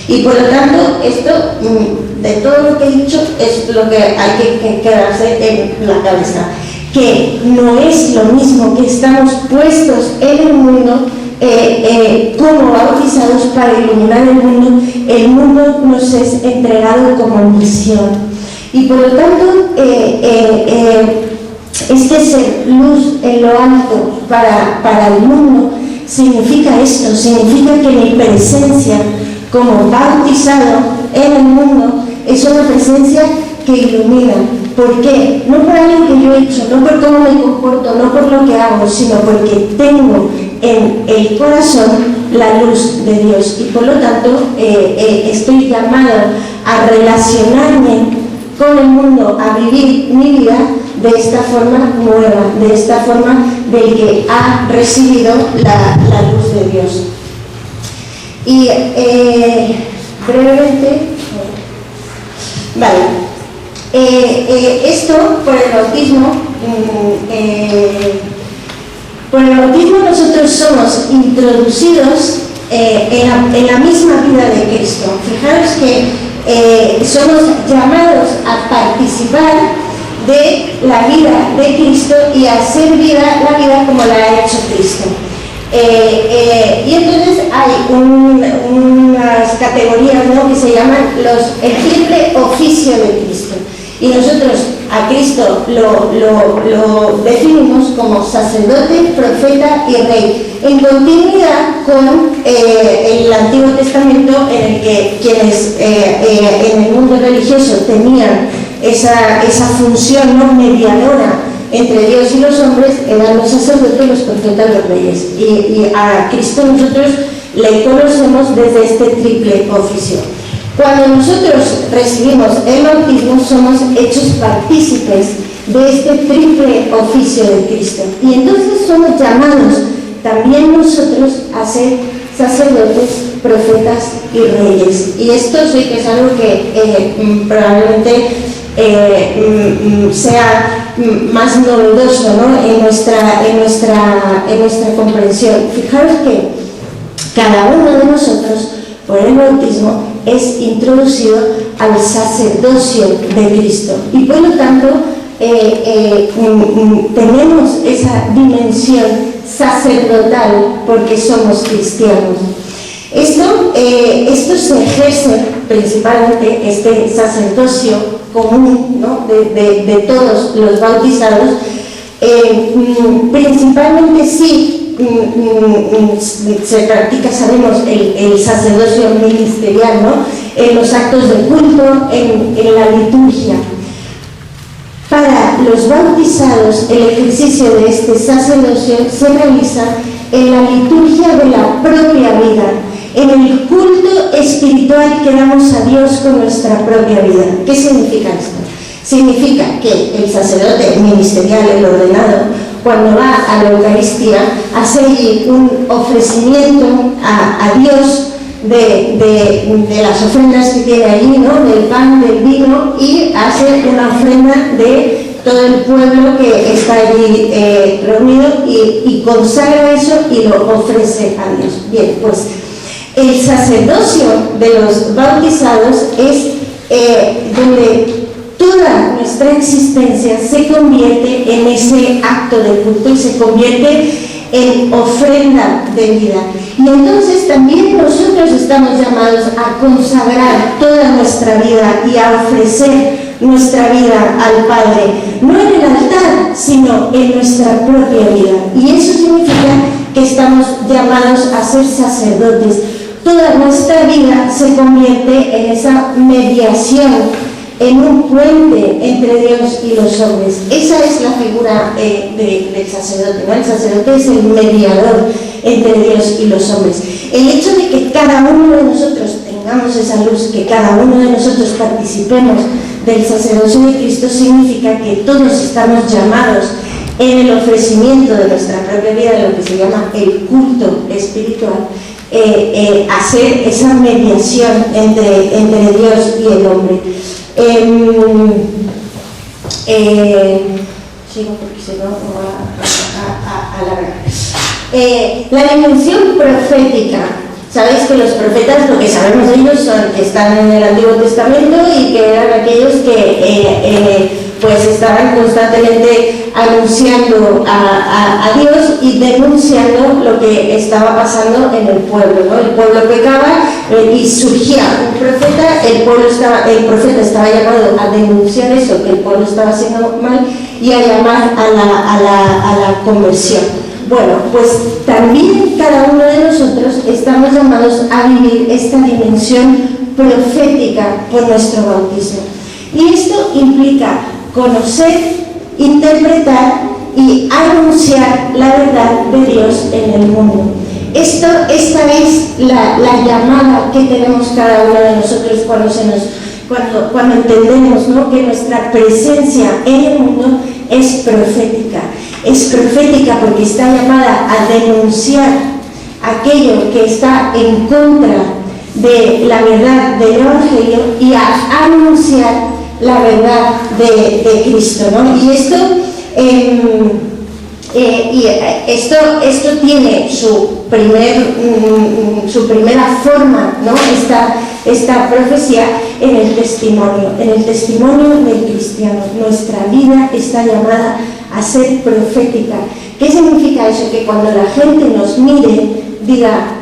Y por lo tanto, esto, de todo lo que he dicho, es lo que hay que quedarse en la cabeza, que no es lo mismo que estamos puestos en el mundo como bautizados para iluminar el mundo nos es entregado como misión. Y por lo tanto, este ser luz en lo alto para el mundo significa esto, significa que mi presencia como bautizado en el mundo es una presencia que ilumina. ¿Por qué? No por algo que yo he hecho, no por cómo me comporto, no por lo que hago, sino porque tengo en el corazón la luz de Dios, y por lo tanto estoy llamado a relacionarme con el mundo, a vivir mi vida de esta forma nueva, de esta forma del que ha recibido la luz de Dios. Y brevemente, vale. Esto por el bautismo nosotros somos introducidos en la misma vida de Cristo. Fijaros que somos llamados a participar de la vida de Cristo y a hacer la vida como la ha hecho Cristo. Y entonces hay unas categorías, ¿no?, que se llaman el triple oficio de Cristo. Y nosotros a Cristo lo definimos como sacerdote, profeta y rey, en continuidad con el Antiguo Testamento, en el que quienes en el mundo religioso tenían esa función, ¿no?, mediadora entre Dios y los hombres, eran los sacerdotes, los profetas, los reyes. Y a Cristo nosotros le conocemos desde este triple oficio. Cuando nosotros recibimos el bautismo, somos hechos partícipes de este triple oficio de Cristo. Y entonces somos llamados también nosotros a ser sacerdotes, profetas y reyes. Y esto sí que es algo que probablemente sea más novedoso, ¿no?, en nuestra comprensión. Fijaros que cada uno de nosotros, por el bautismo, es introducido al sacerdocio de Cristo, y por lo tanto tenemos esa dimensión sacerdotal porque somos cristianos. Esto se ejerce principalmente, este sacerdocio común, ¿no?, de todos los bautizados, principalmente sí se practica, sabemos, el sacerdocio ministerial, ¿no?, en los actos de culto, en la liturgia. Para los bautizados, el ejercicio de este sacerdocio se realiza en la liturgia de la propia vida, en el culto espiritual que damos a Dios con nuestra propia vida. ¿Qué significa esto? Significa que el sacerdote ministerial, el ordenado, cuando va a la Eucaristía, hace allí un ofrecimiento a Dios de las ofrendas que tiene allí, ¿no? Del pan, del vino, y hace una ofrenda de todo el pueblo que está allí reunido y consagra eso y lo ofrece a Dios. Bien, pues el sacerdocio de los bautizados es donde toda nuestra existencia se convierte en ese acto de culto y se convierte en ofrenda de vida. Y entonces también nosotros estamos llamados a consagrar toda nuestra vida y a ofrecer nuestra vida al Padre, no en el altar, sino en nuestra propia vida. Y eso significa que estamos llamados a ser sacerdotes. Toda nuestra vida se convierte en esa mediación, en un puente entre Dios y los hombres. Esa es la figura del sacerdote, ¿no? El sacerdote es el mediador entre Dios y los hombres. El hecho de que cada uno de nosotros tengamos esa luz, que cada uno de nosotros participemos del sacerdocio de Cristo, significa que todos estamos llamados en el ofrecimiento de nuestra propia vida, de lo que se llama el culto espiritual, hacer esa mediación entre Dios y el hombre. Sigo porque si no va a alargar. La dimensión profética. Sabéis que los profetas, lo que sabemos de ellos, están en el Antiguo Testamento y que eran aquellos que pues estaban constantemente anunciando a Dios y denunciando lo que estaba pasando en el pueblo, ¿no? El pueblo pecaba y surgía un profeta, el profeta estaba llamado a denunciar eso, que el pueblo estaba haciendo mal, y a llamar a la conversión. Bueno, pues también cada uno de nosotros estamos llamados a vivir esta dimensión profética por nuestro bautismo. Y esto implica conocer, interpretar y anunciar la verdad de Dios en el mundo. Esta es la llamada que tenemos cada uno de nosotros cuando entendemos, ¿no?, que nuestra presencia en el mundo es profética. Es profética porque está llamada a denunciar aquello que está en contra de la verdad del Evangelio y a anunciar la verdad de Cristo, ¿no? Y esto tiene su primera forma, ¿no? Esta profecía en el testimonio del cristiano. Nuestra vida está llamada a ser profética. ¿Qué significa eso? Que cuando la gente nos mire, diga: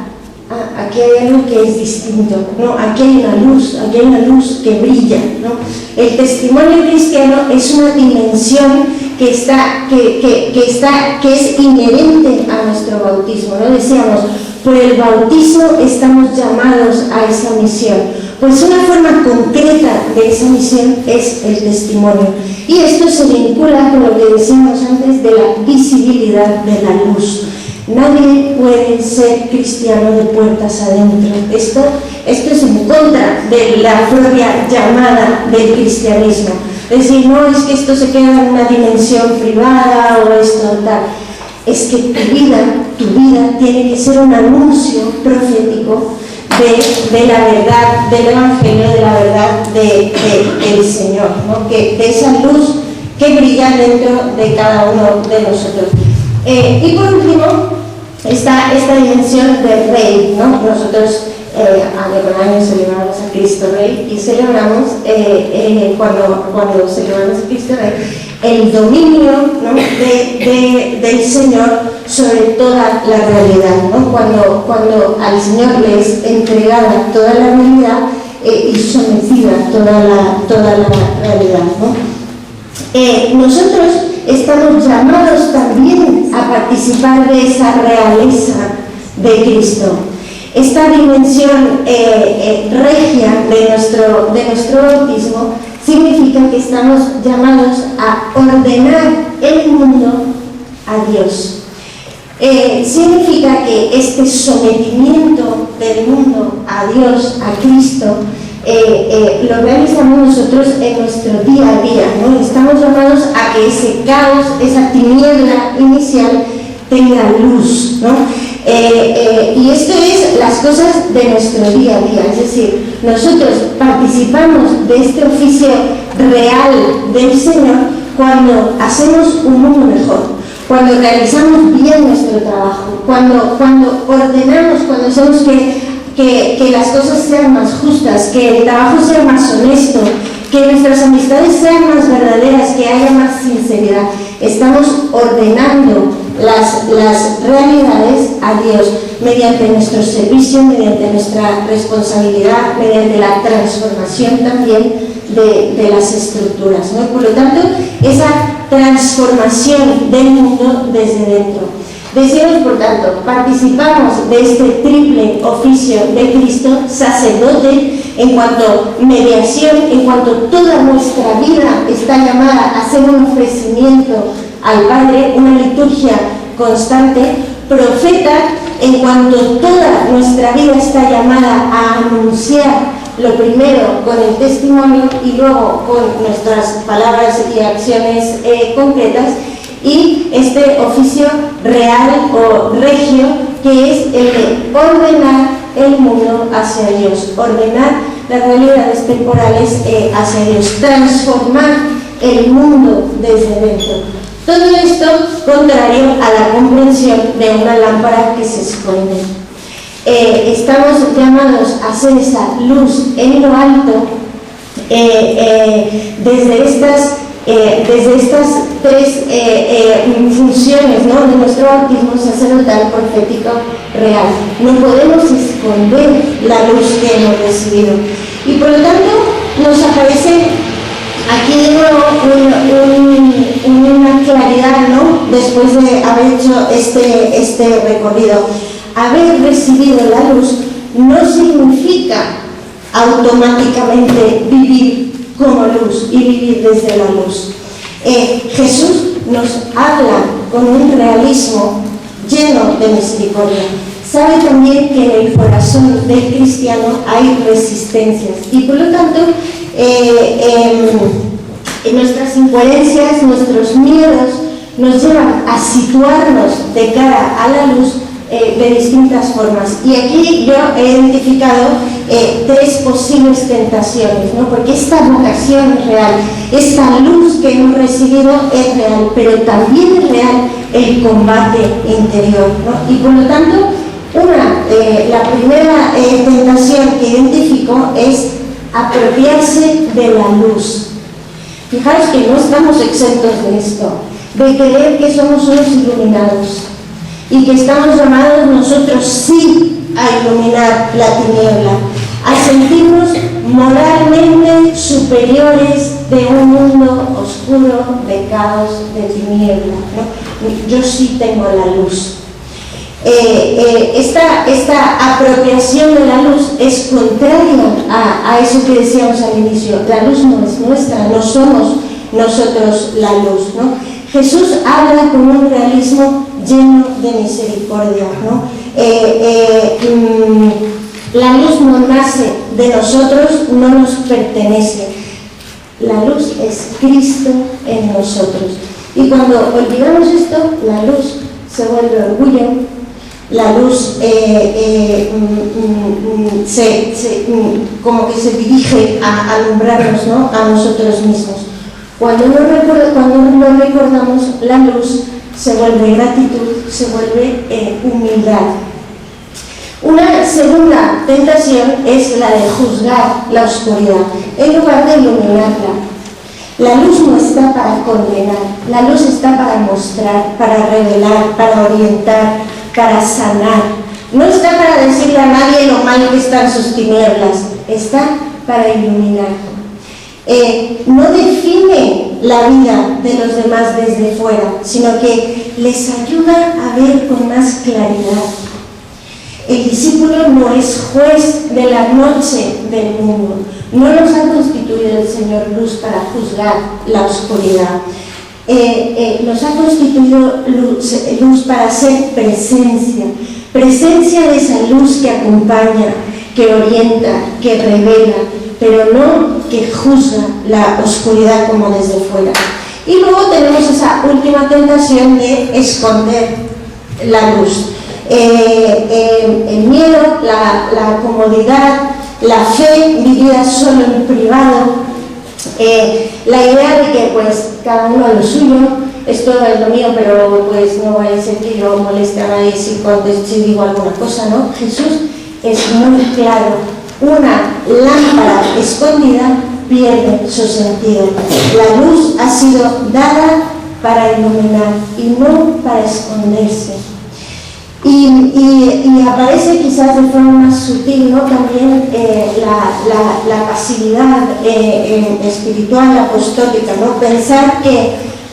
aquí hay algo que es distinto, ¿no? Aquí hay una luz que brilla, ¿no? El testimonio cristiano es una dimensión que es inherente a nuestro bautismo, ¿no? Decíamos, por el bautismo estamos llamados a esa misión. Pues una forma concreta de esa misión es el testimonio. Y esto se vincula con lo que decíamos antes de la visibilidad de la luz. Nadie puede ser cristiano de puertas adentro. Esto es en contra de la propia llamada del cristianismo. Es decir, no es que esto se queda en una dimensión privada o esto tal. Es que tu vida tiene que ser un anuncio profético de la verdad del Evangelio, de la verdad del Señor, ¿no? De esa luz que brilla dentro de cada uno de nosotros. Y por último, está esta dimensión del Rey, ¿no? Nosotros año con año celebramos a Cristo Rey y celebramos, cuando celebramos a Cristo Rey, el dominio, ¿no?, del Señor sobre toda la realidad, ¿no? Cuando al Señor le es entregada toda la realidad y sometida toda la realidad, ¿no? Nosotros estamos llamados también a participar de esa realeza de Cristo. Esta dimensión regia de nuestro bautismo significa que estamos llamados a ordenar el mundo a Dios. Significa que este sometimiento del mundo a Dios, a Cristo, lo realizamos nosotros en nuestro día a día, ¿no? Estamos llamados a que ese caos, esa tiniebla inicial tenga luz, ¿no? Y esto es las cosas de nuestro día a día, es decir, nosotros participamos de este oficio real del Señor cuando hacemos un mundo mejor, cuando realizamos bien nuestro trabajo, cuando ordenamos, cuando hacemos que las cosas sean más justas, que el trabajo sea más honesto, que nuestras amistades sean más verdaderas, que haya más sinceridad. Estamos ordenando las realidades a Dios mediante nuestro servicio, mediante nuestra responsabilidad, mediante la transformación también de las estructuras, ¿no? Por lo tanto, esa transformación del mundo desde dentro. Decimos, por tanto, participamos de este triple oficio de Cristo, sacerdote, en cuanto mediación, en cuanto toda nuestra vida está llamada a hacer un ofrecimiento al Padre, una liturgia constante, profeta, en cuanto toda nuestra vida está llamada a anunciar lo primero con el testimonio y luego con nuestras palabras y acciones concretas, y este oficio real o regio, que es el de ordenar el mundo hacia Dios, ordenar las realidades temporales hacia Dios, transformar el mundo desde dentro. Todo esto contrario a la comprensión de una lámpara que se esconde. Estamos llamados a hacer esa luz en lo alto desde estas tres funciones, ¿no?, de nuestro bautismo sacerdotal, profético, real. No podemos esconder la luz que hemos recibido. Y por lo tanto nos aparece aquí de nuevo una claridad, ¿no?, después de haber hecho este recorrido. Haber recibido la luz no significa automáticamente vivir como luz y vivir desde la luz. Jesús nos habla con un realismo lleno de misericordia. Sabe también que en el corazón del cristiano hay resistencias y por lo tanto nuestras incoherencias, nuestros miedos nos llevan a situarnos de cara a la luz de distintas formas. Y aquí yo he identificado tres posibles tentaciones, ¿no? Porque esta vocación es real, esta luz que hemos recibido es real, pero también es real el combate interior, ¿no? Y por lo tanto, la primera tentación que identifico es apropiarse de la luz. Fijaos que no estamos exentos de esto, de creer que somos unos iluminados y que estamos llamados nosotros sí a iluminar la tiniebla, a sentirnos moralmente superiores de un mundo oscuro, de caos, de tiniebla, ¿no? Yo sí tengo la luz. Esta apropiación de la luz es contraria a eso que decíamos al inicio. La luz no es nuestra, no somos nosotros la luz, ¿no? Jesús habla con un realismo lleno de misericordia, ¿no? La luz no nace de nosotros, no nos pertenece. La luz es Cristo en nosotros. Y cuando olvidamos esto, la luz se vuelve orgullo, la luz como que se dirige a alumbrarnos, ¿no?, a nosotros mismos. Cuando no recordamos, la luz se vuelve gratitud, se vuelve humildad. Una segunda tentación es la de juzgar la oscuridad, en lugar de iluminarla. La luz no está para condenar, la luz está para mostrar, para revelar, para orientar, para sanar. No está para decirle a nadie lo mal que están sus tinieblas, está para iluminar. No define la vida de los demás desde fuera, sino que les ayuda a ver con más claridad. El discípulo no es juez de la noche del mundo. No nos ha constituido el Señor luz para juzgar la oscuridad. Nos ha constituido luz para ser presencia. Presencia de esa luz que acompaña, que orienta, que revela, pero no que juzga la oscuridad como desde fuera. Y luego tenemos esa última tentación de esconder la luz. El miedo, la comodidad, la fe vivida solo en privado, la idea de que pues cada uno a lo suyo, esto es lo mío, pero pues no vaya a ser que yo moleste a nadie si digo alguna cosa, ¿no? Jesús es muy claro: una lámpara escondida pierde su sentido. La luz ha sido dada para iluminar y no para esconderse. Y aparece quizás de forma más sutil, ¿no? También la pasividad espiritual, apostólica, ¿no? Pensar que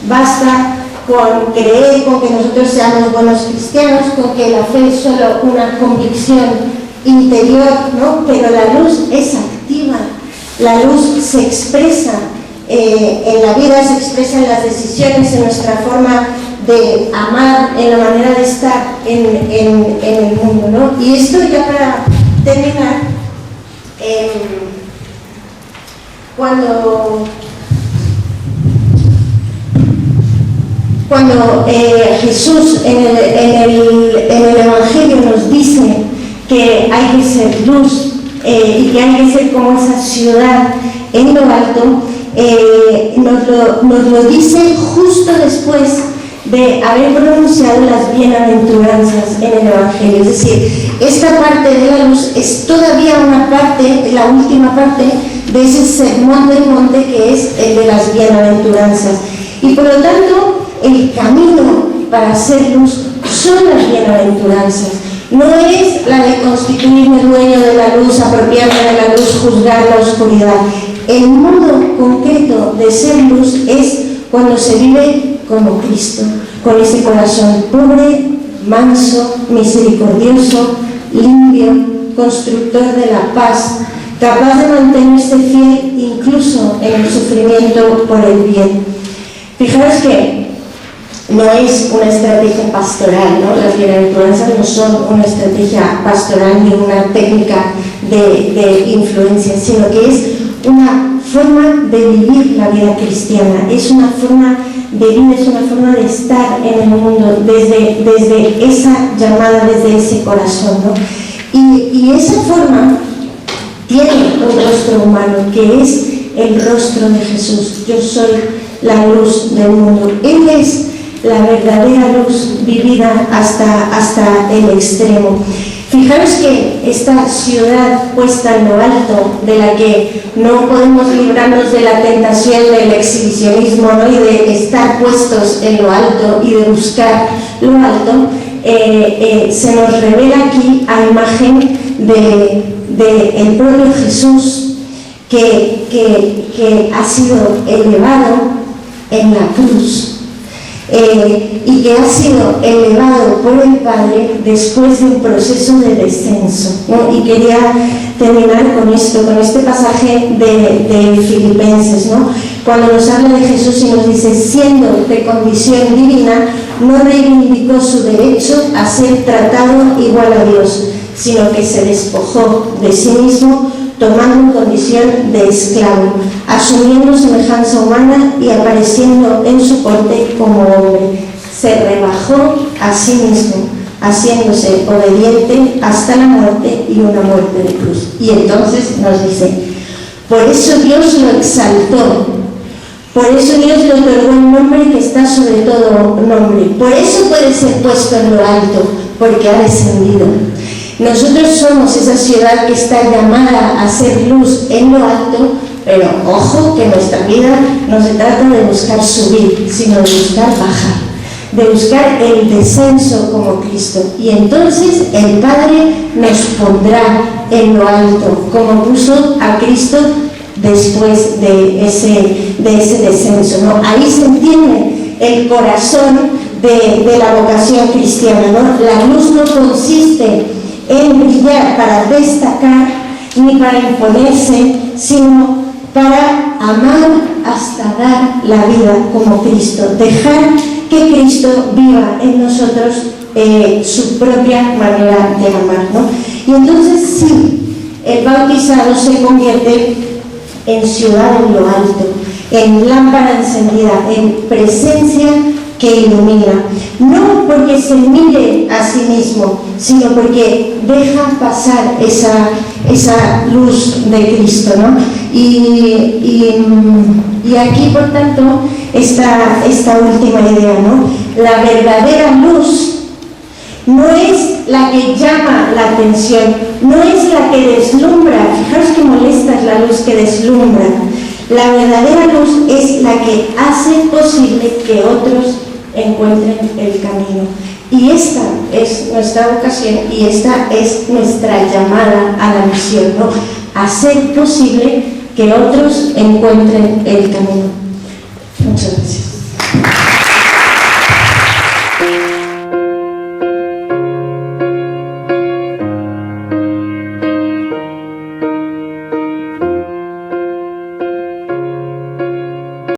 basta con creer, con que nosotros seamos buenos cristianos, con que la fe es solo una convicción interior, ¿no? Pero la luz es activa, la luz se expresa en la vida, se expresa en las decisiones, en nuestra forma de amar, en la manera de estar en el mundo, ¿no? Y esto ya para terminar, cuando Jesús en el Evangelio nos dice que hay que ser luz y que hay que ser como esa ciudad en lo alto, nos lo dice justo después de haber pronunciado las bienaventuranzas en el Evangelio. Es decir, esta parte de la luz es todavía una parte, la última parte de ese sermón del monte, que es el de las bienaventuranzas. Y por lo tanto, el camino para ser luz son las bienaventuranzas. No es la de constituirme dueño de la luz, apropiarme de la luz, juzgar la oscuridad. El modo concreto de ser luz es cuando se vive como Cristo, con ese corazón pobre, manso, misericordioso, limpio, constructor de la paz, capaz de mantenerse fiel incluso en el sufrimiento por el bien. Fijaros que no es una estrategia pastoral, ¿no? Las bienaventuranzas no son una estrategia pastoral ni una técnica de influencia, sino que es una forma de vivir la vida cristiana, es una forma de vida, es una forma de estar en el mundo desde esa llamada, desde ese corazón, ¿no? Y esa forma tiene un rostro humano, que es el rostro de Jesús. Yo soy la luz del mundo. Él es la verdadera luz vivida hasta el extremo. Fijaros que esta ciudad puesta en lo alto, de la que no podemos librarnos de la tentación del exhibicionismo, ¿no? Y de estar puestos en lo alto y de buscar lo alto, se nos revela aquí a imagen del propio Jesús que ha sido elevado en la cruz. Y que ha sido elevado por el Padre después de un proceso de descenso, ¿no? Y quería terminar con esto, con este pasaje de Filipenses, ¿no? Cuando nos habla de Jesús y nos dice: siendo de condición divina, no reivindicó su derecho a ser tratado igual a Dios, sino que se despojó de sí mismo, tomando condición de esclavo, asumiendo semejanza humana y apareciendo en su porte como hombre. Se rebajó a sí mismo, haciéndose obediente hasta la muerte y una muerte de cruz. Y entonces nos dice: por eso Dios lo exaltó, por eso Dios le otorgó un nombre que está sobre todo nombre, por eso puede ser puesto en lo alto, porque ha descendido. Nosotros somos esa ciudad que está llamada a ser luz en lo alto, pero ojo que nuestra vida no se trata de buscar subir, sino de buscar bajar, de buscar el descenso como Cristo. Y entonces el Padre nos pondrá en lo alto, como puso a Cristo después de ese descenso, ¿no? Ahí se entiende el corazón de la vocación cristiana, ¿no? La luz no consiste en brillar para destacar ni para imponerse, sino para amar hasta dar la vida como Cristo, dejar que Cristo viva en nosotros su propia manera de amar, ¿no? Y entonces sí, el bautizado se convierte en ciudad en lo alto, en lámpara encendida, en presencia que ilumina. No porque se mire a sí mismo, sino porque deja pasar esa luz de Cristo, ¿no? Y aquí, por tanto, esta última idea, ¿no? La verdadera luz no es la que llama la atención, no es la que deslumbra. Fijaros que molesta es la luz que deslumbra. La verdadera luz es la que hace posible que otros encuentren el camino. Y esta es nuestra vocación y esta es nuestra llamada a la misión, ¿no? Hacer posible que otros encuentren el camino. Muchas gracias.